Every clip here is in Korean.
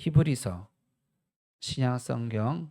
히브리서 신약성경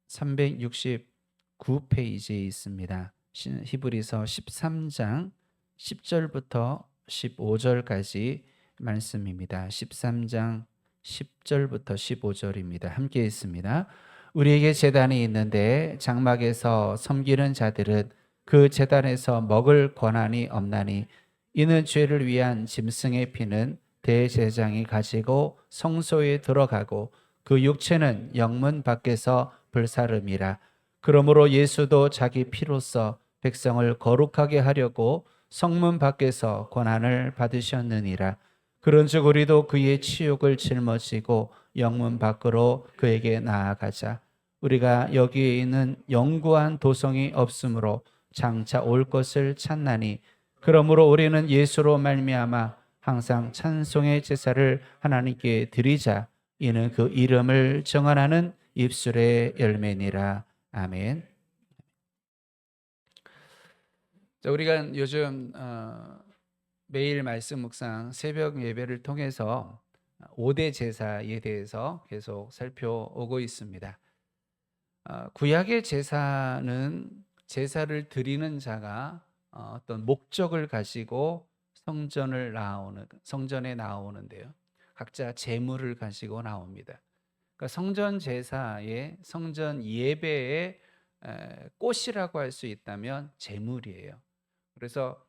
369페이지에 있습니다. 히브리서 13장 10절부터 15절까지 말씀입니다. 13장 10절부터 15절입니다. 함께 있습니다. 우리에게 제단이 있는데 장막에서 섬기는 자들은 그 제단에서 먹을 권한이 없나니 이는 죄를 위한 짐승의 피는 대제사장이 가지고 성소에 들어가고 그 육체는 영문 밖에서 불사름이라. 그러므로 예수도 자기 피로써 백성을 거룩하게 하려고 성문 밖에서 권한을 받으셨느니라. 그런즉 우리도 그의 치욕을 짊어지고 영문 밖으로 그에게 나아가자. 우리가 여기에 있는 영구한 도성이 없으므로 장차 올 것을 찾나니 그러므로 우리는 예수로 말미암아 항상 찬송의 제사를 하나님께 드리자. 이는 그 이름을 정언하는 입술의 열매니라. 아멘. 자, 우리가 요즘 매일 말씀 묵상 새벽 예배를 통해서 5대 제사에 대해서 계속 살펴오고 있습니다. 구약의 제사는 제사를 드리는 자가 어떤 목적을 가지고 성전에 나오는데요. 각자 제물을 가지고 나옵니다. 그러니까 성전 제사의 성전 예배의 꽃이라고 할 수 있다면 제물이에요. 그래서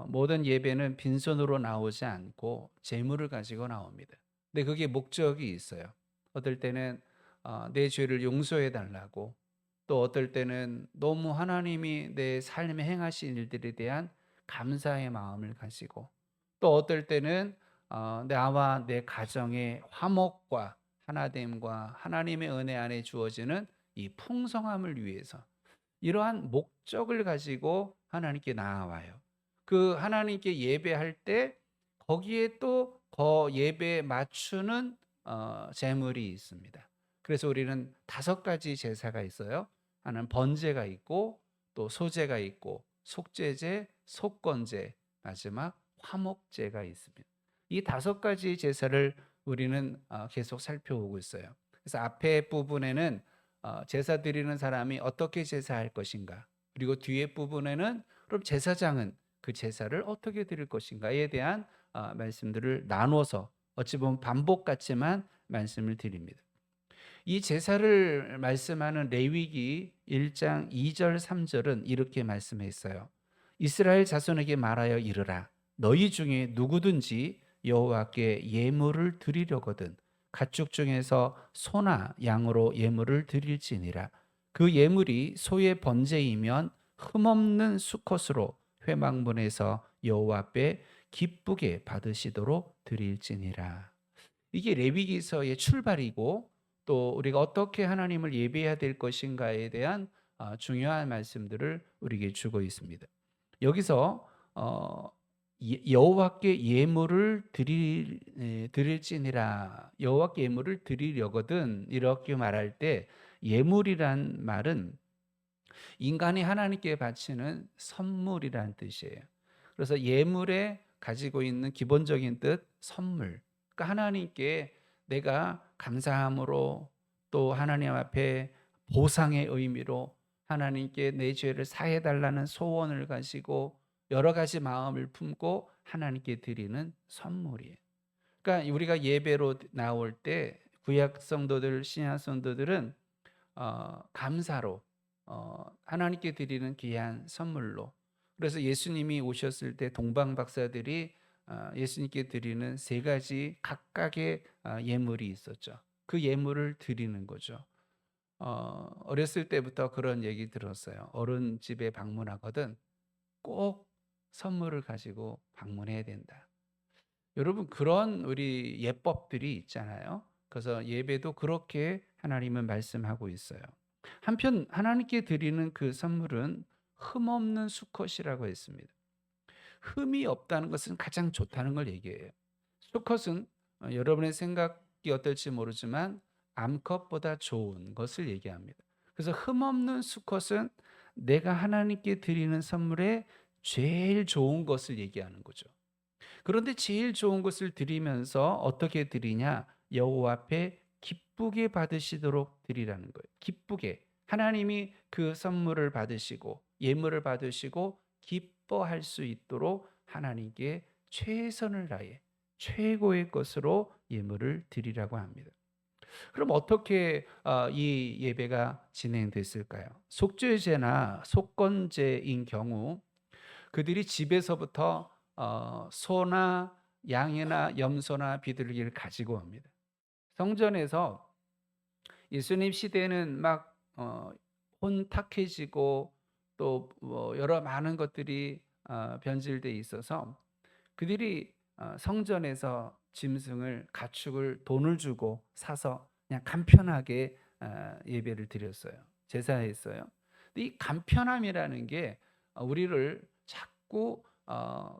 모든 예배는 빈손으로 나오지 않고 제물을 가지고 나옵니다. 근데 그게 목적이 있어요. 어떨 때는 내 죄를 용서해 달라고, 또 어떨 때는 너무 하나님이 내 삶에 행하신 일들에 대한 감사의 마음을 가지고, 또 어떨 때는 나와 내 가정의 화목과 하나됨과 하나님의 은혜 안에 주어지는 이 풍성함을 위해서 이러한 목적을 가지고 하나님께 나아와요. 그 하나님께 예배할 때 거기에 또 예배에 맞추는 제물이 있습니다. 그래서 우리는 5가지 제사가 있어요. 하나는 번제가 있고, 또 소제가 있고, 속죄제, 속건제, 마지막 화목제가 있습니다. 이 5가지 제사를 우리는 계속 살펴오고 있어요. 그래서 앞에 부분에는 제사 드리는 사람이 어떻게 제사할 것인가, 그리고 뒤에 부분에는 그럼 제사장은 그 제사를 어떻게 드릴 것인가에 대한 말씀들을 나눠서 어찌 보면 반복 같지만 말씀을 드립니다. 이 제사를 말씀하는 레위기 1장 2절 3절은 이렇게 말씀했어요. 이스라엘 자손에게 말하여 이르라. 너희 중에 누구든지 여호와께 예물을 드리려거든 가축 중에서 소나 양으로 예물을 드릴지니라. 그 예물이 소의 번제이면 흠없는 수컷으로 회막문에서 여호와 앞에 기쁘게 받으시도록 드릴지니라. 이게 레위기서의 출발이고, 또 우리가 어떻게 하나님을 예배해야 될 것인가에 대한 중요한 말씀들을 우리에게 주고 있습니다. 여기서 여호와께 예물을 드릴지니라, 여호와께 예물을 드리려거든 이렇게 말할 때 예물이란 말은 인간이 하나님께 바치는 선물이란 뜻이에요. 그래서 예물에 가지고 있는 기본적인 뜻, 선물. 그러니까 하나님께 내가 감사함으로, 또 하나님 앞에 보상의 의미로 하나님께 내 죄를 사해 달라는 소원을 가지고 여러 가지 마음을 품고 하나님께 드리는 선물이에요. 그러니까 우리가 예배로 나올 때 구약 성도들, 신약 성도들은 감사로 하나님께 드리는 귀한 선물로, 그래서 예수님이 오셨을 때 동방 박사들이 예수님께 드리는 3가지 각각의 예물이 있었죠. 그 예물을 드리는 거죠. 어렸을 때부터 그런 얘기 들었어요. 어른 집에 방문하거든 꼭 선물을 가지고 방문해야 된다. 여러분, 그런 우리 예법들이 있잖아요. 그래서 예배도 그렇게 하나님은 말씀하고 있어요. 한편 하나님께 드리는 그 선물은 흠없는 수컷이라고 했습니다. 흠이 없다는 것은 가장 좋다는 걸 얘기해요. 수컷은 여러분의 생각이 어떨지 모르지만 암컷보다 좋은 것을 얘기합니다. 그래서 흠없는 수컷은 내가 하나님께 드리는 선물에 제일 좋은 것을 얘기하는 거죠. 그런데 제일 좋은 것을 드리면서 어떻게 드리냐? 여호와 앞에 기쁘게 받으시도록 드리라는 거예요. 기쁘게. 하나님이 그 선물을 받으시고 예물을 받으시고 기뻐할 수 있도록 하나님께 최선을 다해 최고의 것으로 예물을 드리라고 합니다. 그럼 어떻게 이 예배가 진행됐을까요? 속죄제나 속건제인 경우 그들이 집에서부터 소나 양이나 염소나 비둘기를 가지고 옵니다. 성전에서 예수님 시대는 막 혼탁해지고 또 뭐 여러 많은 것들이 변질돼 있어서 그들이 성전에서 짐승을 가축을 돈을 주고 사서 그냥 간편하게 예배를 드렸어요. 제사했어요. 근데 이 간편함이라는 게 우리를 자꾸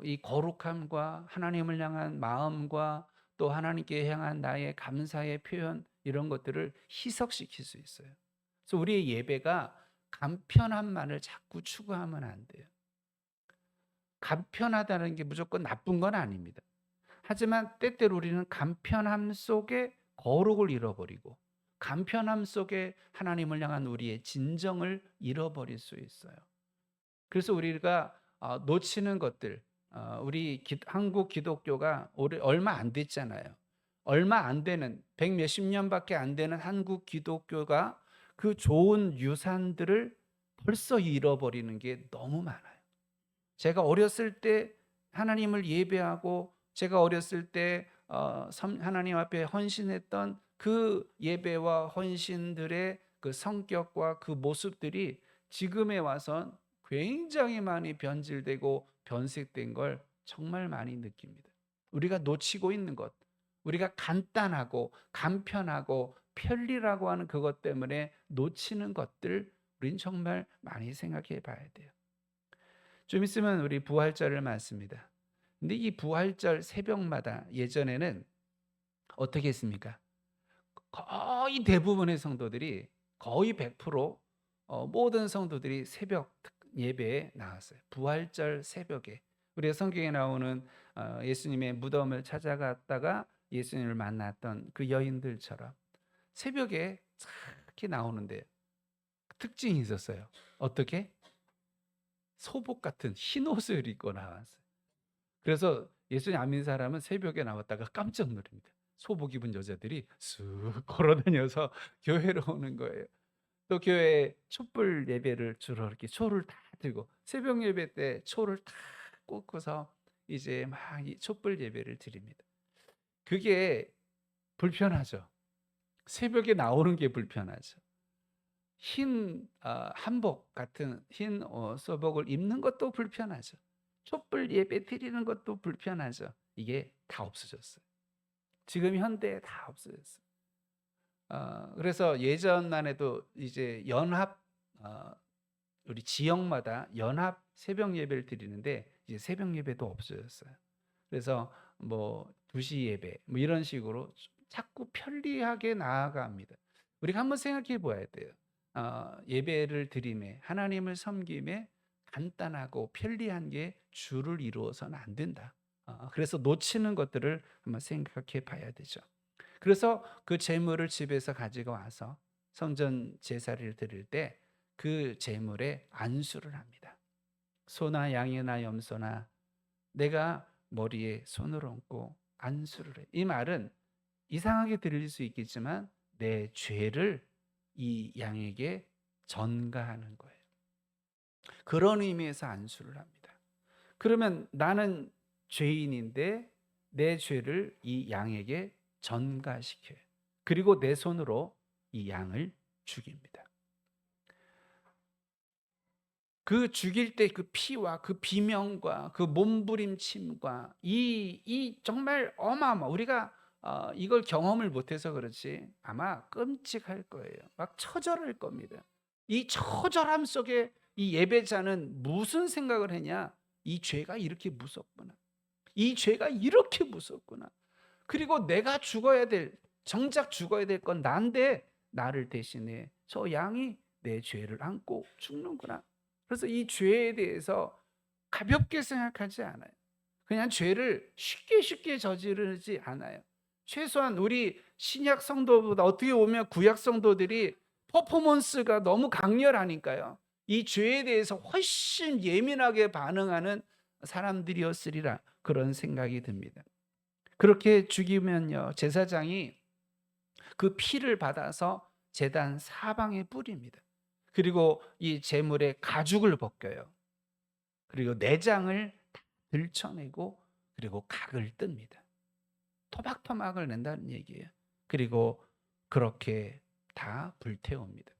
이 거룩함과 하나님을 향한 마음과 또 하나님께 향한 나의 감사의 표현 이런 것들을 희석시킬 수 있어요. 그래서 우리의 예배가 간편함만을 자꾸 추구하면 안 돼요. 간편하다는 게 무조건 나쁜 건 아닙니다. 하지만 때때로 우리는 간편함 속에 거룩을 잃어버리고 간편함 속에 하나님을 향한 우리의 진정을 잃어버릴 수 있어요. 그래서 우리가 놓치는 것들, 우리 한국 기독교가 얼마 안 됐잖아요. 얼마 안 되는 백 몇십 년밖에 안 되는 한국 기독교가 그 좋은 유산들을 벌써 잃어버리는 게 너무 많아요. 제가 어렸을 때 하나님을 예배하고 제가 어렸을 때 하나님 앞에 헌신했던 그 예배와 헌신들의 그 성격과 그 모습들이 지금에 와선 굉장히 많이 변질되고 변색된 걸 정말 많이 느낍니다. 우리가 놓치고 있는 것, 우리가 간단하고 간편하고 편리라고 하는 그것 때문에 놓치는 것들 우린 정말 많이 생각해 봐야 돼요. 좀 있으면 우리 부활절을 맞습니다. 근데 이 부활절 새벽마다 예전에는 어떻게 했습니까? 거의 대부분의 성도들이 거의 100% 모든 성도들이 새벽 예배에 나왔어요. 부활절 새벽에. 우리 성경에 나오는 예수님의 무덤을 찾아갔다가 예수님을 만났던 그 여인들처럼 새벽에 특히 나오는데 특징이 있었어요. 어떻게? 소복 같은 흰 옷을 입고 나왔어요. 그래서 예수님 안 믿는 사람은 새벽에 나왔다가 깜짝 놀랍니다. 소복 입은 여자들이 쑥 걸어다녀서 교회로 오는 거예요. 또 교회에 촛불 예배를 주로 이렇게 초를 다 들고 새벽 예배 때 초를 다 꽂고서 이제 막 이 촛불 예배를 드립니다. 그게 불편하죠. 새벽에 나오는 게 불편하죠. 흰 한복 같은 흰 소복을 입는 것도 불편하죠. 촛불 예배 드리는 것도 불편하죠. 이게 다 없어졌어요. 지금 현대에 다 없어졌어요. 그래서 예전만 해도 이제 연합 우리 지역마다 연합 새벽 예배를 드리는데 이제 새벽 예배도 없어졌어요. 그래서 뭐 2시 예배 뭐 이런 식으로 자꾸 편리하게 나아갑니다. 우리가 한번 생각해 봐야 돼요. 예배를 드림에 하나님을 섬김에 간단하고 편리한 게 주를 이루어서는 안 된다. 그래서 놓치는 것들을 한번 생각해 봐야 되죠. 그래서 그 제물을 집에서 가지고 와서 성전 제사를 드릴 때 그 제물에 안수를 합니다. 소나 양이나 염소나 내가 머리에 손을 얹고 안수를 해. 이 말은 이상하게 들릴 수 있겠지만 내 죄를 이 양에게 전가하는 거예요. 그런 의미에서 안수를 합니다. 그러면 나는 죄인인데 내 죄를 이 양에게 전가시켜요. 그리고 내 손으로 이 양을 죽입니다. 그 죽일 때 그 피와 그 비명과 그 몸부림침과 이 정말 어마어마 우리가 이걸 경험을 못해서 그렇지 아마 끔찍할 거예요. 막 처절할 겁니다. 이 처절함 속에 이 예배자는 무슨 생각을 했냐? 이 죄가 이렇게 무섭구나. 이 죄가 이렇게 무섭구나. 그리고 내가 죽어야 될 정작 죽어야 될 건 난데 나를 대신해 저 양이 내 죄를 안고 죽는구나. 그래서 이 죄에 대해서 가볍게 생각하지 않아요. 그냥 죄를 쉽게 저지르지 않아요. 최소한 우리 신약 성도보다 어떻게 보면 구약 성도들이 퍼포먼스가 너무 강렬하니까요. 이 죄에 대해서 훨씬 예민하게 반응하는 사람들이었으리라 그런 생각이 듭니다. 그렇게 죽이면요, 제사장이 그 피를 받아서 제단 사방에 뿌립니다. 그리고 이 제물의 가죽을 벗겨요. 그리고 내장을 다 들쳐내고 그리고 각을 뜹니다. 토막토막을 낸다는 얘기예요. 그리고 그렇게 다 불태웁니다.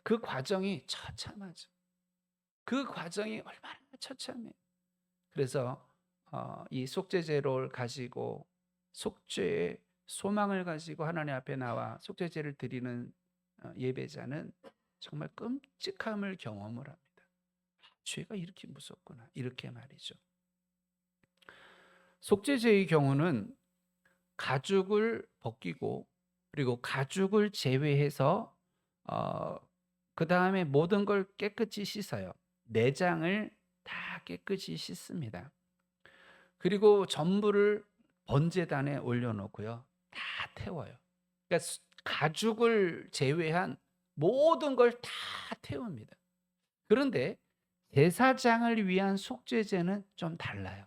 그 과정이 처참하죠. 그 과정이 얼마나 처참해요. 그래서 이 속죄제를 가지고 속죄의 소망을 가지고 하나님 앞에 나와 속죄제를 드리는 예배자는 정말 끔찍함을 경험을 합니다. 죄가 이렇게 무섭구나, 이렇게 말이죠. 속죄제의 경우는 가죽을 벗기고 그리고 가죽을 제외해서 그 다음에 모든 걸 깨끗이 씻어요. 내장을 다 깨끗이 씻습니다. 그리고 전부를 번제단에 올려놓고요, 다 태워요. 그러니까 가죽을 제외한 모든 걸 다 태웁니다. 그런데 제사장을 위한 속죄제는 좀 달라요.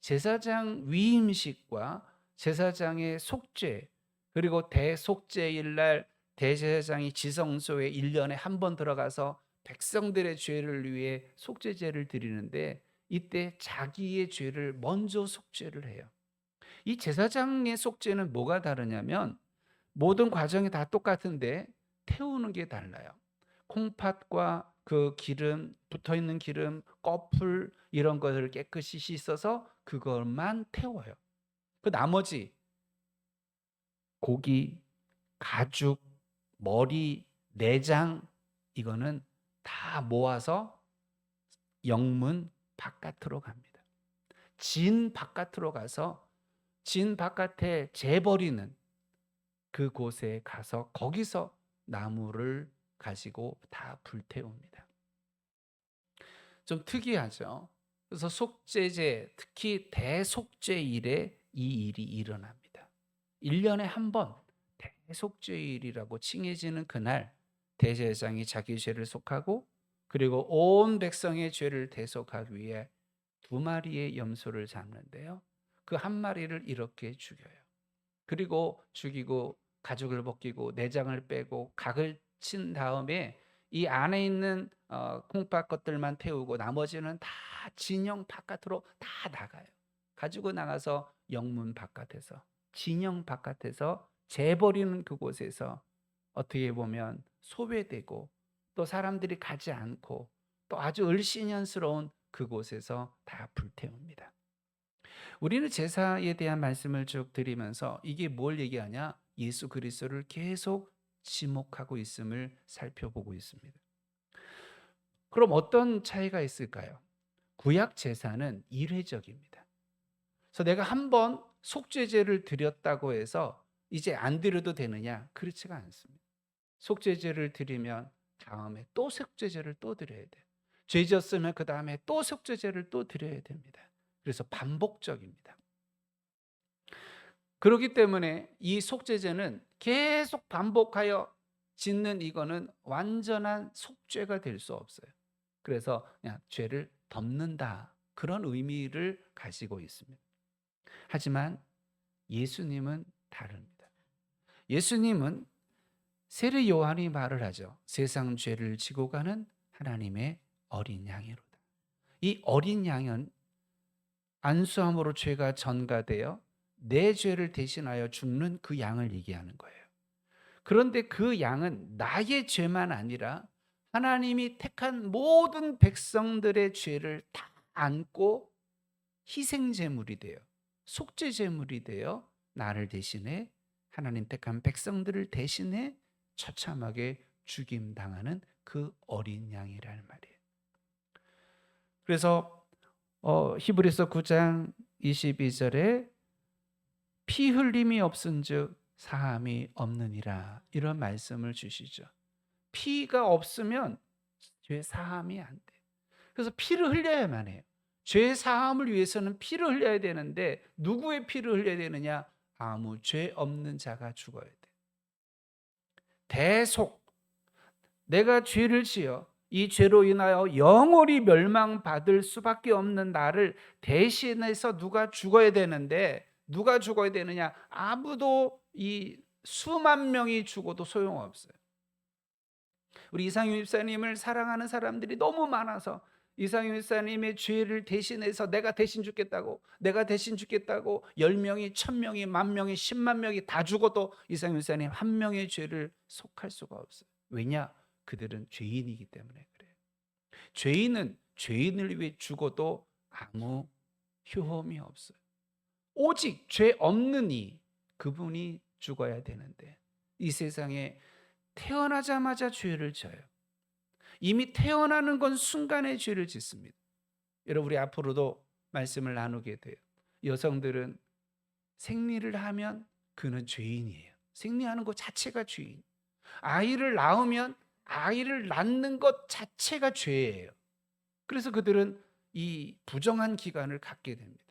제사장 위임식과 제사장의 속죄, 그리고 대속죄일 날 대제사장이 지성소에 1년에 한 번 들어가서 백성들의 죄를 위해 속죄제를 드리는데 이때 자기의 죄를 먼저 속죄를 해요. 이 제사장의 속죄는 뭐가 다르냐면 모든 과정이 다 똑같은데 태우는 게 달라요. 콩팥과 그 기름, 붙어있는 기름, 꺼풀 이런 것을 깨끗이 씻어서 그것만 태워요. 그 나머지 고기, 가죽, 머리, 내장 이거는 다 모아서 영문 바깥으로 갑니다. 진 바깥으로 가서 진 바깥에 재버리는 그곳에 가서 거기서 나무를 가지고 다 불태웁니다. 좀 특이하죠. 그래서 속죄제, 특히 대속죄일에 이 일이 일어납니다. 1년에 한 번 대속죄일이라고 칭해지는 그날 대제사장이 자기 죄를 속하고 그리고 온 백성의 죄를 대속하기 위해 2마리의 염소를 잡는데요. 그 한 마리를 이렇게 죽여요. 그리고 죽이고 가죽을 벗기고 내장을 빼고 각을 친 다음에 이 안에 있는 콩팥 것들만 태우고 나머지는 다 진영 바깥으로 다 나가요. 가지고 나가서 영문 바깥에서 진영 바깥에서 재버리는 그곳에서 어떻게 보면 소외되고 또 사람들이 가지 않고 또 아주 을씨년스러운 그곳에서 다 불태웁니다. 우리는 제사에 대한 말씀을 쭉 드리면서 이게 뭘 얘기하냐? 예수 그리스도를 계속 지목하고 있음을 살펴보고 있습니다. 그럼 어떤 차이가 있을까요? 구약 제사는 일회적입니다. 그래서 내가 한번 속죄제를 드렸다고 해서 이제 안 드려도 되느냐? 그렇지가 않습니다. 속죄제를 드리면 다음에 또 속죄제를 또 드려야 돼요. 죄 졌으면 그 다음에 또 속죄제를 또 드려야 됩니다. 그래서 반복적입니다. 그렇기 때문에 이 속죄제는 계속 반복하여 짓는 이거는 완전한 속죄가 될 수 없어요. 그래서 그냥 죄를 덮는다 그런 의미를 가지고 있습니다. 하지만 예수님은 다릅니다. 예수님은 세례 요한이 말을 하죠. 세상 죄를 지고 가는 하나님의 어린 양이로다. 이 어린 양은 안수함으로 죄가 전가되어 내 죄를 대신하여 죽는 그 양을 얘기하는 거예요. 그런데 그 양은 나의 죄만 아니라 하나님이 택한 모든 백성들의 죄를 다 안고 희생제물이 되어 속죄제물이 되어 나를 대신해 하나님 택한 백성들을 대신해 처참하게 죽임당하는 그 어린 양이라는 말이에요. 그래서 히브리서 9장 22절에 피 흘림이 없은즉 사함이 없느니라 이런 말씀을 주시죠. 피가 없으면 죄 사함이 안 돼. 그래서 피를 흘려야만 해요. 죄 사함을 위해서는 피를 흘려야 되는데 누구의 피를 흘려야 되느냐? 아무 죄 없는 자가 죽어야 돼. 대속, 내가 죄를 지어 이 죄로 인하여 영원히 멸망받을 수밖에 없는 나를 대신해서 누가 죽어야 되는데, 누가 죽어야 되느냐? 아무도, 이 수만 명이 죽어도 소용없어요. 우리 이상윤 집사님을 사랑하는 사람들이 너무 많아서 이상윤 집사님의 죄를 대신해서 내가 대신 죽겠다고, 내가 대신 죽겠다고 10명이 1000명이 10,000명이 10만 명이 다 죽어도 이상윤 집사님 한 명의 죄를 속할 수가 없어요. 왜냐? 그들은 죄인이기 때문에 그래요. 죄인은 죄인을 위해 죽어도 아무 효험이 없어요. 오직 죄 없는 이, 그분이 죽어야 되는데 이 세상에 태어나자마자 죄를 져요. 이미 태어나는 건 순간에 죄를 짓습니다. 여러분, 우리 앞으로도 말씀을 나누게 돼요. 여성들은 생리를 하면 그는 죄인이에요. 생리하는 것 자체가 죄인. 아이를 낳으면 아이를 낳는 것 자체가 죄예요. 그래서 그들은 이 부정한 기간을 갖게 됩니다.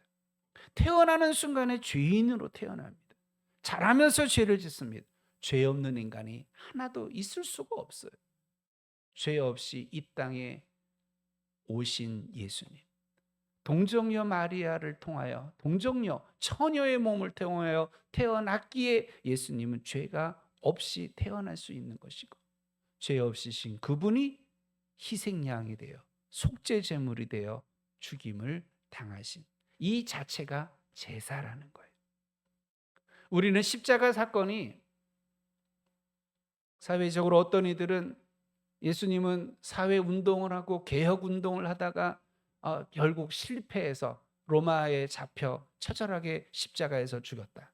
태어나는 순간에 죄인으로 태어납니다. 자라면서 죄를 짓습니다. 죄 없는 인간이 하나도 있을 수가 없어요. 죄 없이 이 땅에 오신 예수님, 동정녀 마리아를 통하여, 동정녀 처녀의 몸을 통하여 태어났기에 예수님은 죄가 없이 태어날 수 있는 것이고, 죄 없으신 그분이 희생양이 되어 속죄 제물이 되어 죽임을 당하신 이 자체가 제사라는 거예요. 우리는 십자가 사건이, 사회적으로 어떤 이들은 예수님은 사회 운동을 하고 개혁 운동을 하다가 결국 실패해서 로마에 잡혀 처절하게 십자가에서 죽었다.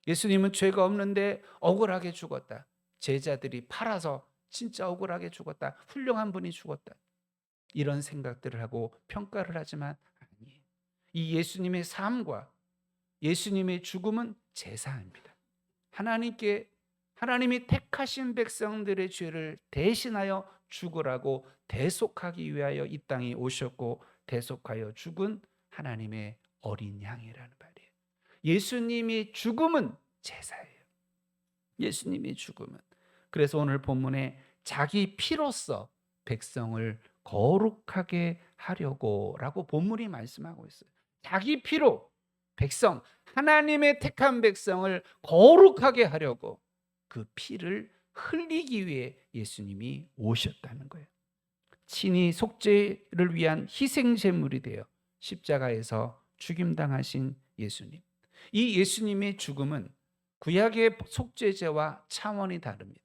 예수님은 죄가 없는데 억울하게 죽었다. 제자들이 팔아서 진짜 억울하게 죽었다. 훌륭한 분이 죽었다. 이런 생각들을 하고 평가를 하지만 아니에요. 이 예수님의 삶과 예수님의 죽음은 제사입니다. 하나님이 택하신 백성들의 죄를 대신하여 죽으라고 대속하기 위하여 이 땅에 오셨고, 대속하여 죽은 하나님의 어린 양이라는 말이에요. 예수님의 죽음은 제사예요. 예수님의 죽음은. 그래서 오늘 본문에 자기 피로써 백성을 거룩하게 하려고라고 본문이 말씀하고 있어요. 자기 피로 백성, 하나님의 택한 백성을 거룩하게 하려고 그 피를 흘리기 위해 예수님이 오셨다는 거예요. 친히 속죄를 위한 희생 제물이 되어 십자가에서 죽임당하신 예수님. 이 예수님의 죽음은 구약의 속죄제와 차원이 다릅니다.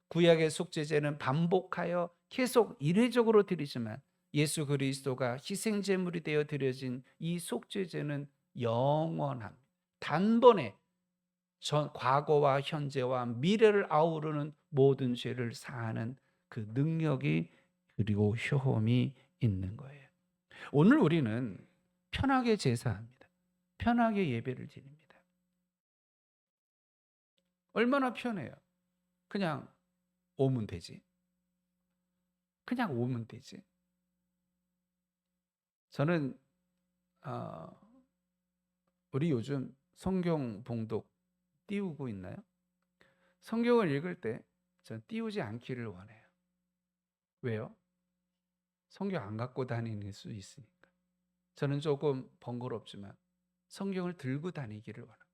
구약의 속죄제는 반복하여 계속 일회적으로 드리지만 예수 그리스도가 희생 제물이 되어 드려진 이 속죄제는 영원합니다. 단번에 과거와 현재와 미래를 아우르는 모든 죄를 사하는 그 능력이, 그리고 효험이 있는 거예요. 오늘 우리는 편하게 제사합니다. 편하게 예배를 드립니다. 얼마나 편해요. 그냥 오면 되지. 그냥 오면 되지. 저는 우리 요즘 성경 봉독 띄우고 있나요? 성경을 읽을 때 전 띄우지 않기를 원해요. 왜요? 성경 안 갖고 다니는 수 있으니까. 저는 조금 번거롭지만 성경을 들고 다니기를 원합니다.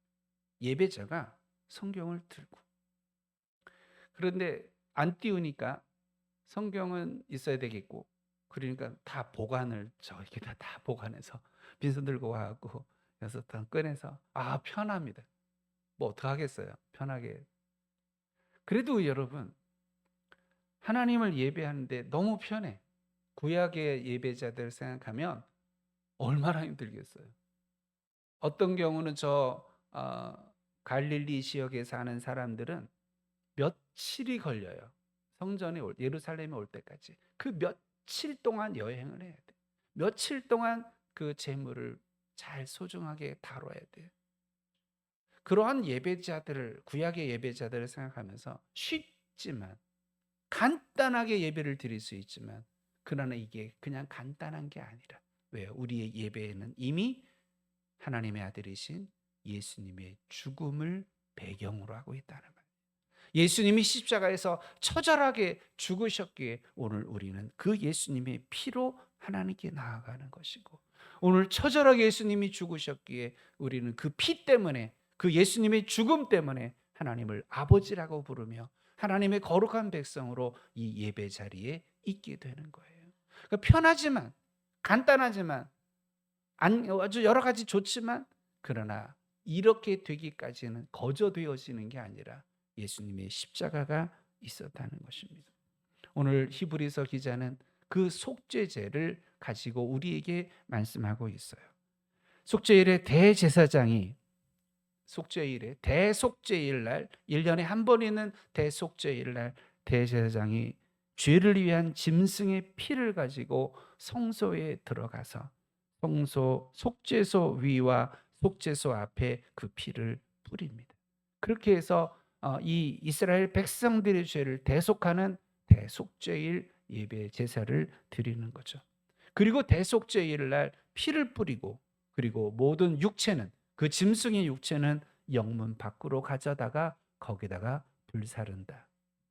예배자가 성경을 들고. 그런데 안 띄우니까 성경은 있어야 되겠고, 그러니까 다 보관을 저기다 다 보관해서 빈손 들고 와갖고 그래서 다 꺼내서 편합니다. 뭐 어떡하겠어요. 편하게. 그래도 여러분, 하나님을 예배하는데 너무 편해. 구약의 예배자들 생각하면 얼마나 힘들겠어요. 어떤 경우는 갈릴리 지역에 사는 사람들은 며칠이 걸려요. 예루살렘에 올 때까지. 그 며칠 동안 여행을 해야 돼. 며칠 동안 그 재물을 잘 소중하게 다뤄야 돼요. 그러한 구약의 예배자들을 생각하면서 쉽지만, 간단하게 예배를 드릴 수 있지만, 그러나 이게 그냥 간단한 게 아니라, 왜요? 우리의 예배에는 이미 하나님의 아들이신 예수님의 죽음을 배경으로 하고 있다는 말이에요. 예수님이 십자가에서 처절하게 죽으셨기에 오늘 우리는 그 예수님의 피로 하나님께 나아가는 것이고, 오늘 처절하게 예수님이 죽으셨기에 우리는 그 피 때문에, 그 예수님의 죽음 때문에 하나님을 아버지라고 부르며 하나님의 거룩한 백성으로 이 예배 자리에 있게 되는 거예요. 그러니까 편하지만, 간단하지만, 아주 여러 가지 좋지만, 그러나 이렇게 되기까지는 거저되어지는 게 아니라 예수님의 십자가가 있었다는 것입니다. 오늘 히브리서 기자는 그 속죄제를 가지고 우리에게 말씀하고 있어요. 속죄일의 대제사장이, 속죄일에 대속죄일 날, 1년에 한 번 있는 대속죄일 날 대제사장이 죄를 위한 짐승의 피를 가지고 성소에 들어가서 속죄소 위와 속죄소 앞에 그 피를 뿌립니다. 그렇게 해서 이 이스라엘 백성들의 죄를 대속하는 대속죄일 예배 제사를 드리는 거죠. 그리고 대속죄일 날 피를 뿌리고, 그리고 모든 육체는, 그 짐승의 육체는 영문 밖으로 가져다가 거기다가 불사른다.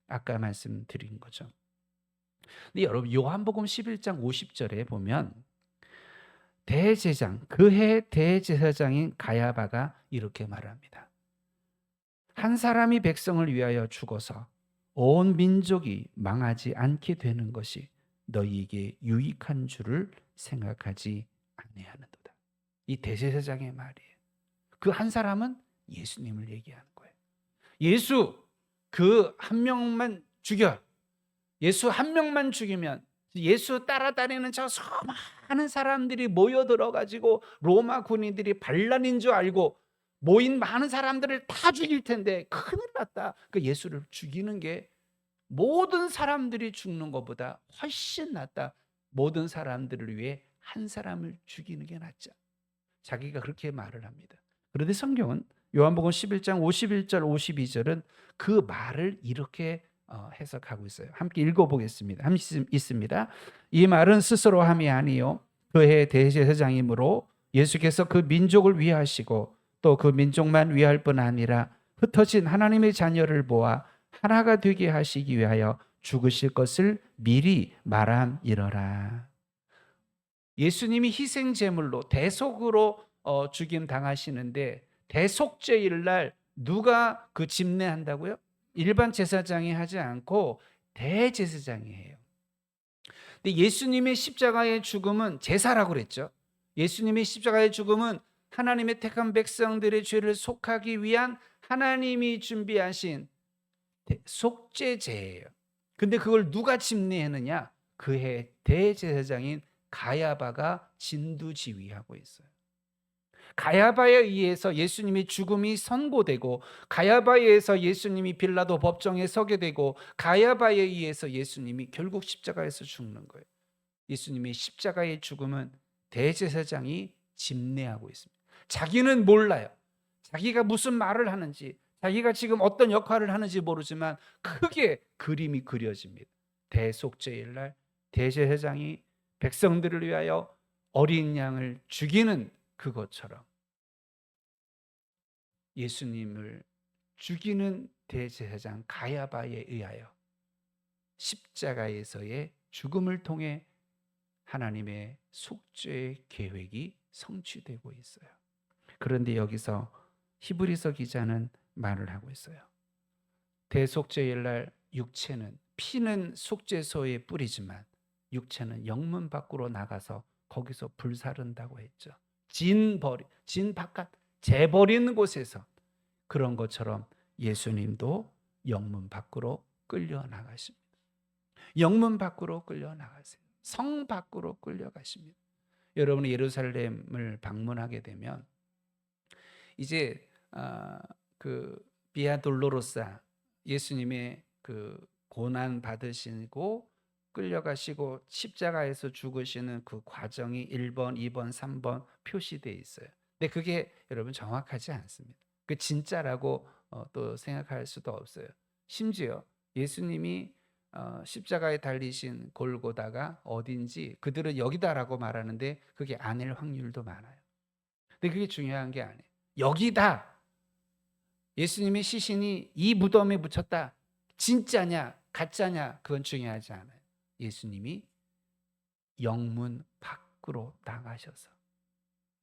아까 말씀드린 거죠. 근데 여러분, 요한복음 11장 50절에 보면 그해 대제사장인 가야바가 이렇게 말합니다. 한 사람이 백성을 위하여 죽어서 온 민족이 망하지 않게 되는 것이 너희에게 유익한 줄을 생각하지 아니하는도다. 이 대제사장의 말이에요. 그 한 사람은 예수님을 얘기하는 거예요. 예수 그 한 명만 죽여. 예수 한 명만 죽이면, 예수 따라다니는 저 수많은 사람들이 모여들어 가지고 로마 군인들이 반란인 줄 알고 모인 많은 사람들을 다 죽일 텐데 큰일 났다. 그 예수를 죽이는 게 모든 사람들이 죽는 것보다 훨씬 낫다. 모든 사람들을 위해 한 사람을 죽이는 게 낫죠. 자기가 그렇게 말을 합니다. 그런데 성경은 요한복음 11장 51절 52절은 그 말을 이렇게 해석하고 있어요. 함께 읽어보겠습니다. 있습니다. 이 말은 스스로 함이 아니요 그의 대제사장이므로 예수께서 그 민족을 위하시고 또 그 민족만 위할 뿐 아니라 흩어진 하나님의 자녀를 모아 하나가 되게 하시기 위하여 죽으실 것을 미리 말함이러라. 예수님이 희생 제물로 대속으로 죽임 당하시는데, 대속죄일 날 누가 그 집례한다고요? 일반 제사장이 하지 않고 대제사장이 해요. 근데 예수님의 십자가의 죽음은 제사라고 그랬죠. 예수님의 십자가의 죽음은 하나님의 택한 백성들의 죄를 속하기 위한 하나님이 준비하신 속죄제예요. 근데 그걸 누가 집례했느냐? 그해 대제사장인 가야바가 진두지휘하고 있어요. 가야바에 의해서 예수님의 죽음이 선고되고, 가야바에 의해서 예수님이 빌라도 법정에 서게 되고, 가야바에 의해서 예수님이 결국 십자가에서 죽는 거예요. 예수님의 십자가의 죽음은 대제사장이 집례하고 있습니다. 자기는 몰라요. 자기가 무슨 말을 하는지, 자기가 지금 어떤 역할을 하는지 모르지만 크게 그림이 그려집니다. 대속죄일 날 대제사장이 백성들을 위하여 어린 양을 죽이는 그것처럼 예수님을 죽이는 대제사장 가야바에 의하여 십자가에서의 죽음을 통해 하나님의 속죄 계획이 성취되고 있어요. 그런데 여기서 히브리서 기자는 말을 하고 있어요. 대속죄일 날 육체는, 피는 속죄소에 뿌리지만 육체는 영문 밖으로 나가서 거기서 불사른다고 했죠. 진 바깥 재버리는 곳에서, 그런 것처럼 예수님도 영문 밖으로 끌려 나가십니다. 영문 밖으로 끌려 나가세요. 성 밖으로 끌려가십니다. 여러분이 예루살렘을 방문하게 되면 이제 그 비아 돌로로사, 예수님의 그 고난 받으시고 끌려가시고 십자가에서 죽으시는 그 과정이 1번, 2번, 3번 표시되어 있어요. 근데 그게 여러분 정확하지 않습니다. 그 진짜라고 또 생각할 수도 없어요. 심지어 예수님이 십자가에 달리신 골고다가 어딘지 그들은 여기다라고 말하는데 그게 아닐 확률도 많아요. 근데 그게 중요한 게 아니에요. 여기다. 예수님의 시신이 이 무덤에 묻혔다. 진짜냐 가짜냐 그건 중요하지 않아요. 예수님이 영문 밖으로 나가셔서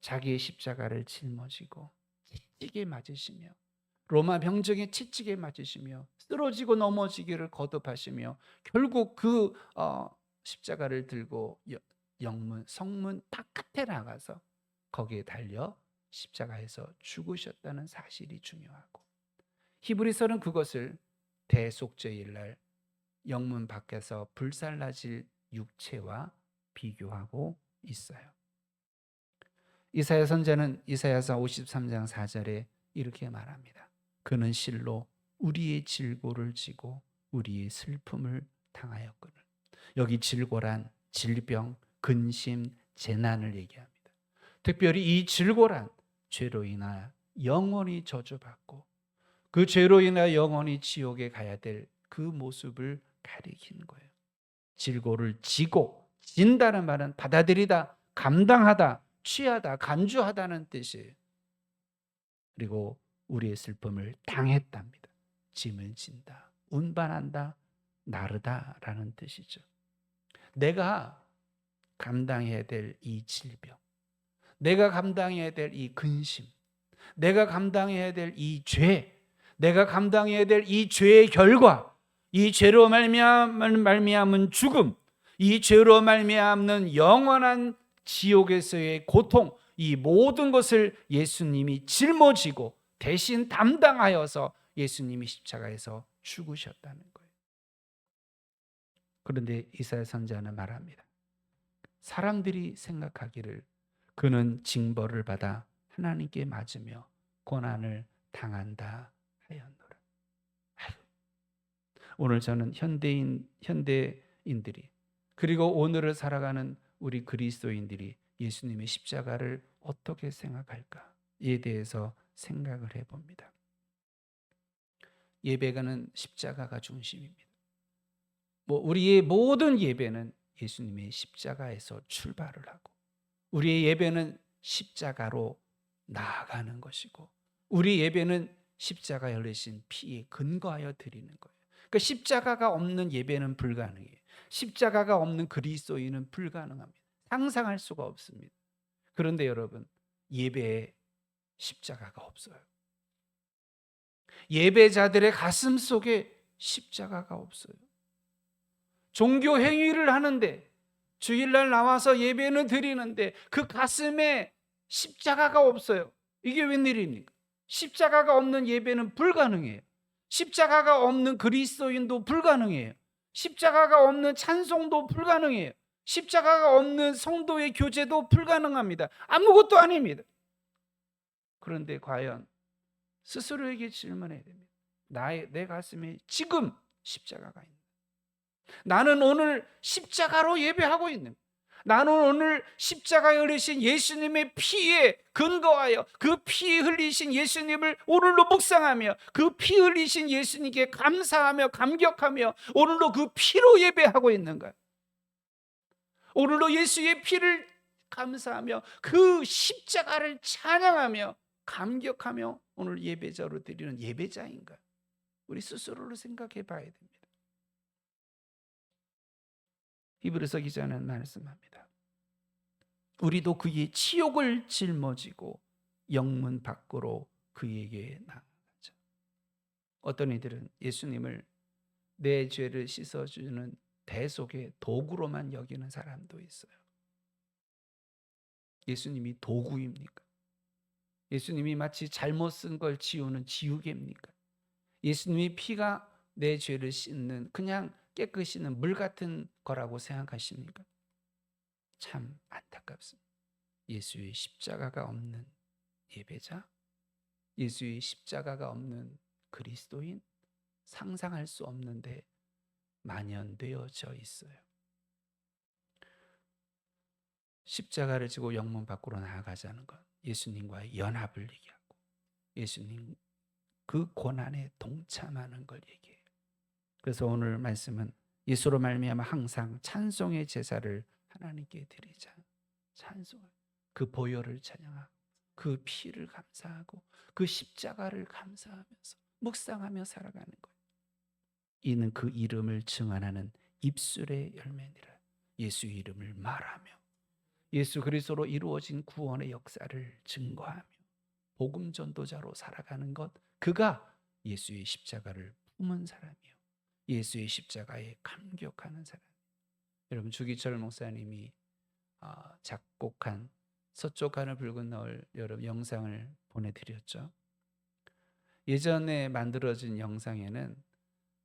자기의 십자가를 짊어지고 채찍에 맞으시며 로마 병정에 채찍에 맞으시며 쓰러지고 넘어지기를 거듭하시며 결국 그 십자가를 들고 영문 성문 바깥에 나가서 거기에 달려 십자가에서 죽으셨다는 사실이 중요하고, 히브리서는 그것을 대속죄일날 영문 밖에서 불살라질 육체와 비교하고 있어요. 이사야 선지자는 이사야서 53장 4절에 이렇게 말합니다. 그는 실로 우리의 질고를 지고 우리의 슬픔을 당하였거늘. 여기 질고란 질병, 근심, 재난을 얘기합니다. 특별히 이 질고란 죄로 인하여 영원히 저주받고 그 죄로 인하여 영원히 지옥에 가야 될 그 모습을 가리키는 거예요. 질고를 지고, 진다는 말은 받아들이다, 감당하다, 취하다, 간주하다는 뜻이에요. 그리고 우리의 슬픔을 당했답니다. 짐을 진다, 운반한다, 나르다라는 뜻이죠. 내가 감당해야 될 이 질병, 내가 감당해야 될 이 근심, 내가 감당해야 될 이 죄, 내가 감당해야 될 이 죄의 결과, 이 죄로 말미암은 죽음, 이 죄로 말미암는 영원한 지옥에서의 고통, 이 모든 것을 예수님이 짊어지고 대신 담당하여서 예수님이 십자가에서 죽으셨다는 거예요. 그런데 이사야 선지자는 말합니다. 사람들이 생각하기를 그는 징벌을 받아 하나님께 맞으며 고난을 당한다 하였노라. 오늘 저는 현대인들이, 그리고 오늘을 살아가는 우리 그리스도인들이 예수님의 십자가를 어떻게 생각할까에 대해서 생각을 해봅니다. 예배가는 십자가가 중심입니다. 우리의 모든 예배는 예수님의 십자가에서 출발을 하고, 우리의 예배는 십자가로 나아가는 것이고, 우리 예배는 십자가에 흘리신 피에 근거하여 드리는 거예요. 그러니까 십자가가 없는 예배는 불가능해요. 십자가가 없는 그리스도인은 불가능합니다. 상상할 수가 없습니다. 그런데 여러분, 예배에 십자가가 없어요. 예배자들의 가슴 속에 십자가가 없어요. 종교 행위를 하는데, 주일날 나와서 예배는 드리는데 그 가슴에 십자가가 없어요. 이게 웬일입니까? 십자가가 없는 예배는 불가능해요. 십자가가 없는 그리스도인도 불가능해요. 십자가가 없는 찬송도 불가능해요. 십자가가 없는 성도의 교제도 불가능합니다. 아무것도 아닙니다. 그런데 과연 스스로에게 질문해야 됩니다. 내 가슴에 지금 십자가가 있는, 나는 오늘 십자가로 예배하고 있는, 나는 오늘 십자가에 흘리신 예수님의 피에 근거하여 그 피 흘리신 예수님을 오늘도 묵상하며 그 피 흘리신 예수님께 감사하며 감격하며 오늘도 그 피로 예배하고 있는가? 오늘도 예수의 피를 감사하며 그 십자가를 찬양하며 감격하며 오늘 예배자로 드리는 예배자인가? 우리 스스로를 생각해 봐야 됩니다. 히브리서 기자는 말씀합니다. 우리도 그의 치욕을 짊어지고 영문 밖으로 그에게 나가자. 어떤 이들은 예수님을 내 죄를 씻어주는 대속의 도구로만 여기는 사람도 있어요. 예수님이 도구입니까? 예수님이 마치 잘못 쓴 걸 지우는 지우개입니까? 예수님의 피가 내 죄를 씻는 그냥 깨끗이 씻는 물 같은 거라고 생각하십니까? 참 안타깝습니다. 예수의 십자가가 없는 예배자, 예수의 십자가가 없는 그리스도인, 상상할 수 없는데 만연되어져 있어요. 십자가를 지고 영문 밖으로 나아가자는 것, 예수님과의 연합을 얘기하고 예수님 그 고난에 동참하는 걸 얘기해요. 그래서 오늘 말씀은 예수로 말미암아 항상 찬송의 제사를 하나님께 드리자. 찬송을, 그 보혈을 찬양하고 그 피를 감사하고 그 십자가를 감사하면서 묵상하며 살아가는 거예요. 이는 그 이름을 증언하는 입술의 열매니라. 예수 이름을 말하며 예수 그리스도로 이루어진 구원의 역사를 증거하며 복음 전도자로 살아가는 것, 그가 예수의 십자가를 품은 사람이요, 예수의 십자가에 감격하는 사람. 여러분, 주기철 목사님이 작곡한 서쪽 하늘 붉은 노을 여러분 영상을 보내드렸죠. 예전에 만들어진 영상에는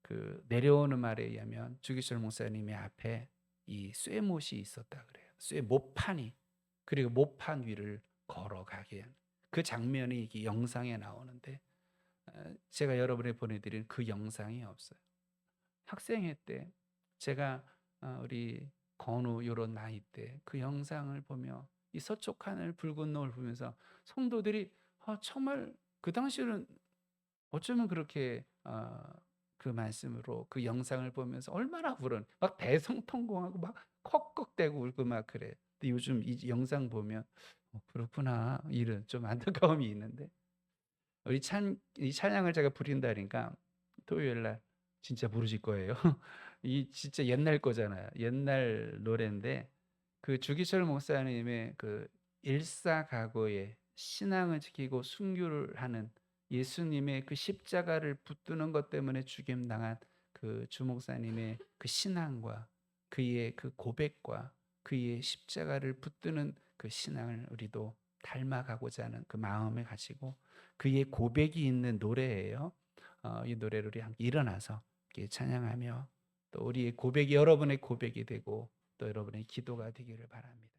그 내려오는 말에 의하면 주기철 목사님의 앞에 이 쇠못이 있었다 그래요. 쇠 모판이, 그리고 모판 위를 걸어가게 하는 그 장면이 이 영상에 나오는데, 제가 여러분에 보내드린 그 영상이 없어요. 학생회 때 제가 우리 건우 요런 나이 때 그 영상을 보며 이 서쪽 하늘 붉은 노을 보면서 성도들이 정말 그 당시에는 어쩌면 그렇게 그 말씀으로 그 영상을 보면서 얼마나 울은 막 대성통곡하고 막 컥컥대고 울고 막 그래. 근데 요즘 이 영상 보면 그렇구나 이런 좀 안타까움이 있는데, 이 찬양을 제가 부린다니까 토요일 날 진짜 부르실 거예요. 이 진짜 옛날 거잖아요. 옛날 노래인데 그 주기철 목사님의 그 일사각오의 신앙을 지키고 순교를 하는 예수님의 그 십자가를 붙드는 것 때문에 죽임 당한 그 주 목사님의 그 신앙과 그의 그 고백과 그의 십자가를 붙드는 그 신앙을 우리도 닮아가고자 하는 그 마음을 가지고 그의 고백이 있는 노래예요. 이 노래를 우리 함께 일어나서 함께 찬양하며 또 우리의 고백이 여러분의 고백이 되고 또 여러분의 기도가 되기를 바랍니다.